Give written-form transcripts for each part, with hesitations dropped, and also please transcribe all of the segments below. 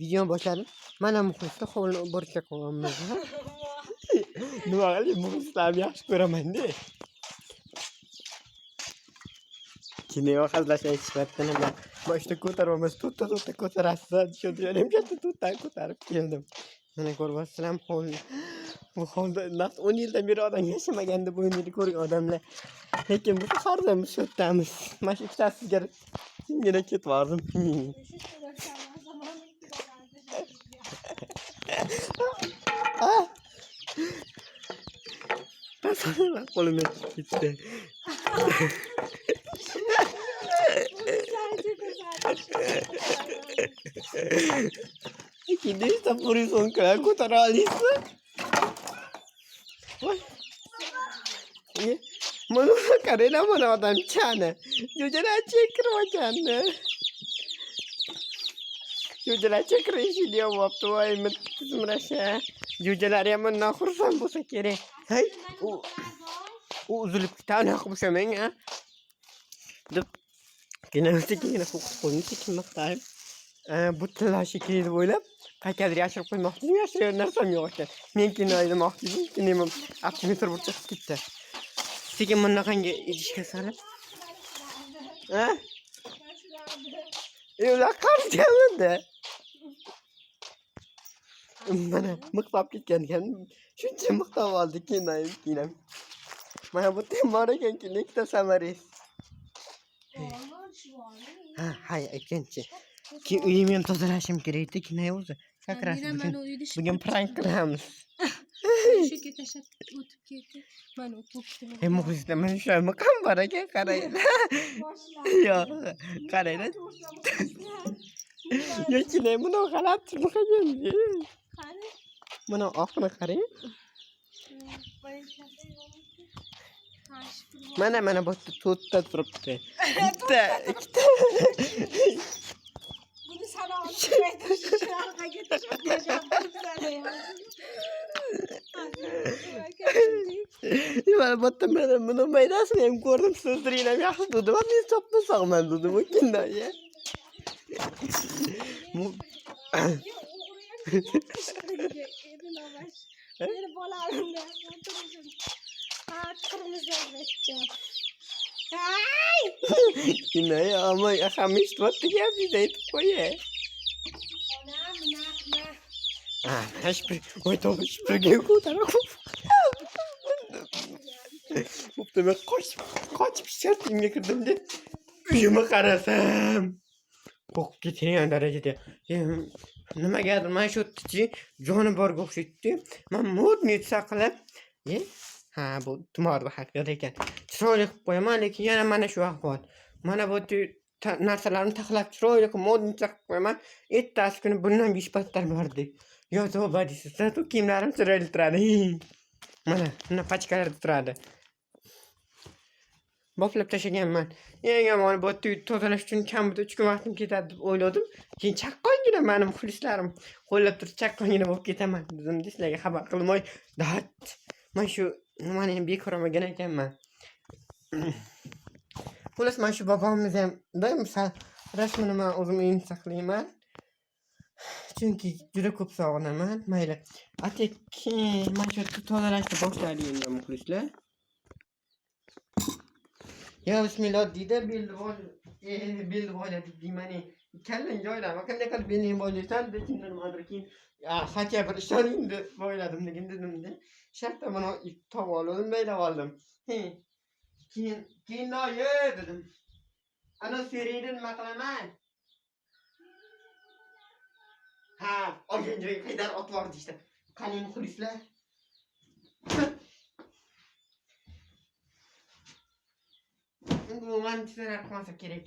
Video boshladim. Mana muxlislar hovlini borcha qo'yamiz. Nima qilib muxlislarni yaxshi ko'raman-da. Kinoga hazillashib aytishibdi nima. Boshda ko'taramiz, to'tta ko'tarasiz. Tushuntiring, katta to'tta ko'tarib keldim. Mana ko'ryapsizlar hovli. Bu hovlida 10 yildan beri odam yashamaganda bu yerni ko'rgan odamlar. Lekin bu har doim shu yerdamiz. Mana shu ikkitasi sizga yana ketib bordim. Tasavvur qo'limdan ketdi. Ikkinchi esa purisonka ko'tara olasizmi? Voy. Mana qaranglar, mana odam chani. Jo'jalar chekirmoqani. Jo'jalar chekirishi deyapti, voy mitsimrasha. Jo'jalar ham bundan xursand bo'lsa kerak. Hay, u uzilib ketadi, qo'shamang a. Deb Kinamizda qo'yni sekin maqtayim. Bu tillashi kerak deb o'ylab, qayergadir yashirib qo'ymoqchidim, yashirgan narsam yo'q ekan. Men kino aylamoqchidim, kinoim optimetr burchak ketdi. Sekin bunaqangi idishga solib. Ha? Ular qarayapti. Mana miqtab ketgan ekan. Shuncha miqtab oldi kinoim. Mana bu temor ekan, ikkita samaris. Hay aytgancha. Keyin uyimni ham tozalashim kerak-da, kinoy o'zi. Sakrasiz bugun prank qilamiz. Shu ketashib o'tib ketdi. Mana o'tibdi. Muxlislar mana shu miqam bor ekan, qaranglar. Yo'q, qaranglar. Kinoy buni g'alati qilgan. Qani? Mana oqni qarang. Mana bu to'rtta turibdi. Bitta, ikkita. Buni sana olib aytishga Mana buni maydasini ham ko'rdim, so'zdiringlar yaxshi dedim. Men topmasaqman dedim, bu kinoya. Meni bolalimda o'tirishim. Qirmizda aytdim. Ay! Kinoya ama hamish vaqtga gapni aytib qo'yay. Onam naqma. Voy to'g'ri birga ko'tarib. Bo'pti, men qochib shartimga kirdim-da. Uyimga qarasam, qo'rqib ketgan darajada. Nimagadir mana shu tichi joniborga o'xshatdi. Men modniy saqlab, ha bu tumorda haqiqat ekan. Chiroyli qilib qo'yaman, lekin yana mana shu ahvol. Mana bu narsalarni taxlab chiroyli qilib modniy qilib qo'yaman. Ertasi kuni bundan 5 battar bordi. Yo tavba deysiz, tu kiyimlarim chiroyli turadi. Mana pachkalarda turadi. Boplab tashlaganman. Eng yomoni bu tozalash uchun kamida 3 kun vaqtim ketadi deb o'yladim. Keyin chaqqongina meni muxlislarim qo'llab turib chaqqongina bo'lib ketaman dedim. Sizlarga xabar qilmoy, dat. Men shu nimani ham bekor olmagan ekanman. Xullas, men shu bobomiz ham misol rasmini men o'zim uyimda saqlayman. Chunki juda ko'p sog'inaman. Mayli. Atek men shu tozalashni boshladik endi muxlislar. Ya bismillah deydi, belni boyladik deymani. Kallang joylama, qanday qilib belni boylaysan dedim, nimadir keyin hatya bir ishoning deb boyladim dedim-da. Shartta buni topib oldim, baylab oldim. Keyin noye dedim. Ana seriyni nima qilaman? Ha, olgan joyga qaytarib otib yubordi işte. Qani muxlislar. Bu mantiqlar qilmasa kerak.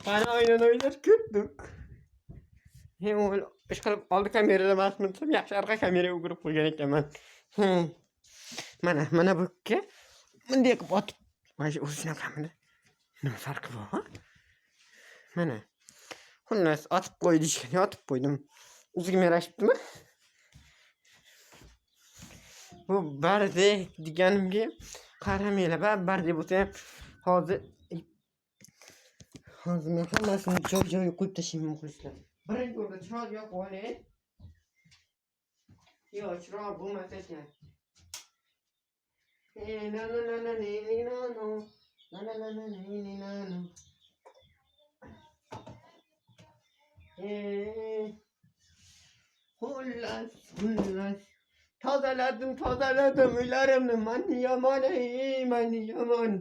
Qani o'ynar kutdik. O ishqilib oldi kameradan emasminsam, yaxshi orqa kameraga o'girib qo'ygan ekanman. Mana bu ki bunday qilib otib, mana shu o'zini qamida. Nima farqi bor? Mana. Xullas otib qo'ydishgan, otib qo'ydim. O'zimga yarashibdimi? Bu barde deganimga qaramanglar, barde bo'lsa hozir men hammasini joy-joyiga qo'yib tashlayman muxlislar. birinchi o'rinda chiroq yoqib olay. Yo'q, chiroq bo'lmasa ekan. Na na na na ni na no. Na na na na ni na no. Xullas. Tozaladim uylarimni. Men yomon.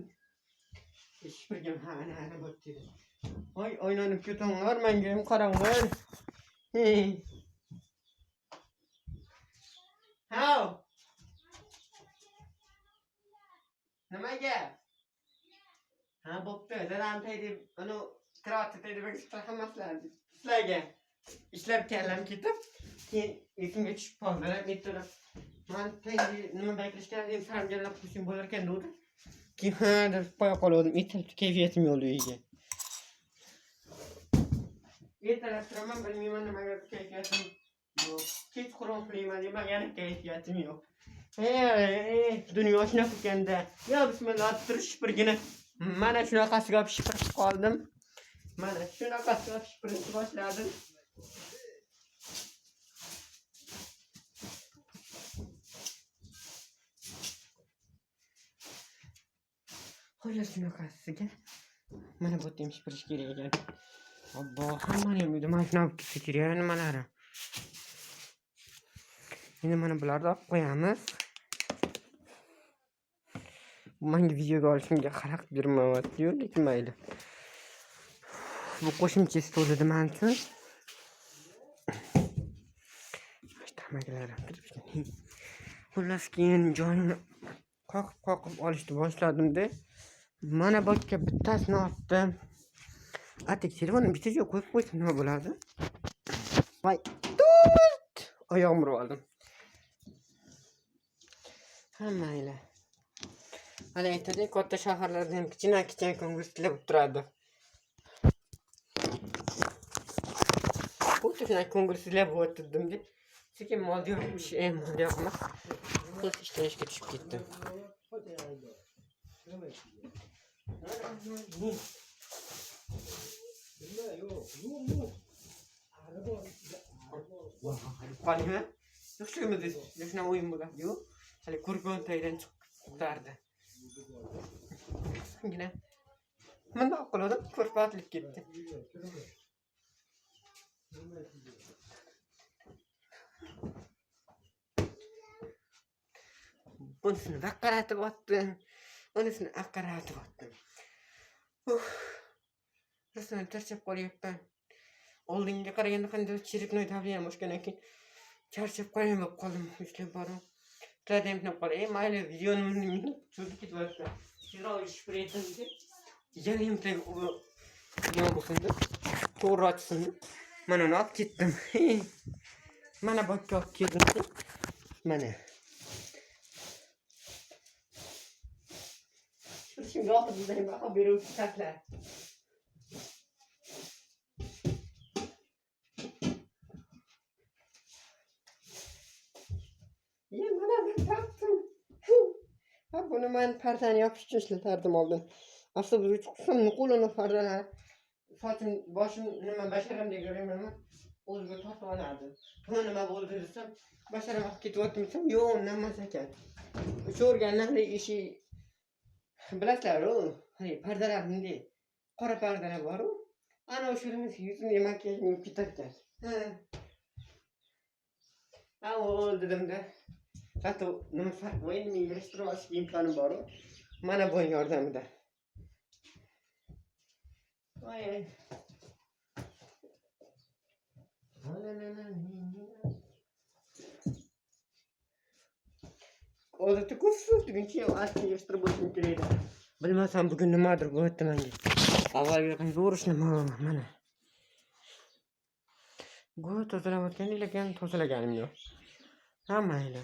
Ish birgim ana bo'pti. Oy, o'ylanib ketonglar, menga ham qaranglar. How? Nimaga? Ha, bo'pti. Dadam taydi, uni qirot taydi bek hammaslarni. Sizlarga ishlab keldim ketib, keyin esimga tushib qoldi. Aytdilar, men taydi nima beklashga ham sarmjanlab qo'shim bo'lar ekan dedi. Keyin deb qo'ya qoldim. Aytib kayfiyatim yo'q uyga. Ertalab turaman, bilmayman nimaga kayfiyatim yo'q. Kechqurun qilayman deb yana kayfiyatim yo'q. Dunyo shunaqa ekanda. Yo, bismillah turish birgina. Mana shunaqasiga pishqirib qoldim. Mana shunaqasiga pishqirib boshladim. Xo'ja shunaqasiga. Mana bu yerda pishqirish kerak ekan. Obbo, hammani ham uyda mana shunaqa ketsa kerak nimalari. Endi mana bularni olib qo'yamiz. Menga videoga olishimga xalaqit bermayapti-yu, lekin mayli. Bu qo'shimcha stolida men uchun. Tamagalarim turibdi. Xullas keyin joyini qoqib olishni boshladim-da. Mana bu yerga bittasini oldim. Atik telefonni bitta joyga qo'yib qo'ysam nima bo'ladi? Voy, tut! Oyog'imni urib oldim. Mayli. Hali aytadi, katta shaharlarda ham kichkina ko'ngilsizlar turadi. Bu shunday ko'ngilsizlar bo'tdim deb, sekin molda yo'qmish, molda yo'qmas. Xullas ishga tushib ketdim. Qolma. Yo'qligimizda shuna o'yin bo'ladi-yu. Hali ko'rgan taydan chiqardi. Yine. Bundoq qildim, ko'rpatlib ketdi. Bunisini vaqaratib otdim. Unisini aqaratib otdim. Rasman charchab qolyapman. Oldinga qaraganda qanday chiriknoy davliyam o'shgandan keyin charchab qoldim. Ishlab borim. Tademni qolay, mayli videoni cho'zib ketyapti. Chiroq ish qilayotgan deb. Yana ham nima bo'lsin deb to'g'ri ochsin deb mana uni olib ketdim. Mana bu yerga olib keldim. Mana. Shunga olib bizga baho beruvchi taqlar. Buni men pardani yopish uchun ishlatardim oldin. Avtobusga chiqsam, qo'lini pardalar, sochim, boshim nima basharamdek ko'raman. O'ziga tortib olardi. Buni nima bo'ldi desam, basharam olib ketyaptim desam, yo'q, emas ekan. O'sha o'rganlarning ishi bilasizlar-ku, pardalar bunday qora pardalar bor-ku. Ana o'shalarni yuzimga makiyaj yuvib ketar ekan. Dedim-da. Hatto nima farq bor, endi men yig'ishtirib olishga imkonim bor-ku. Mana bu yordamida. Voy. Odatda ko'p deguncha asli yig'ishtirib olishim kerak edi. Bilmasam bugun nimadir bo'lyapti menga. Avvalgi zo'r ishlamadim mana. Bu tozalab o'tgan lekin tozalaganim yo'q. Ha mayli.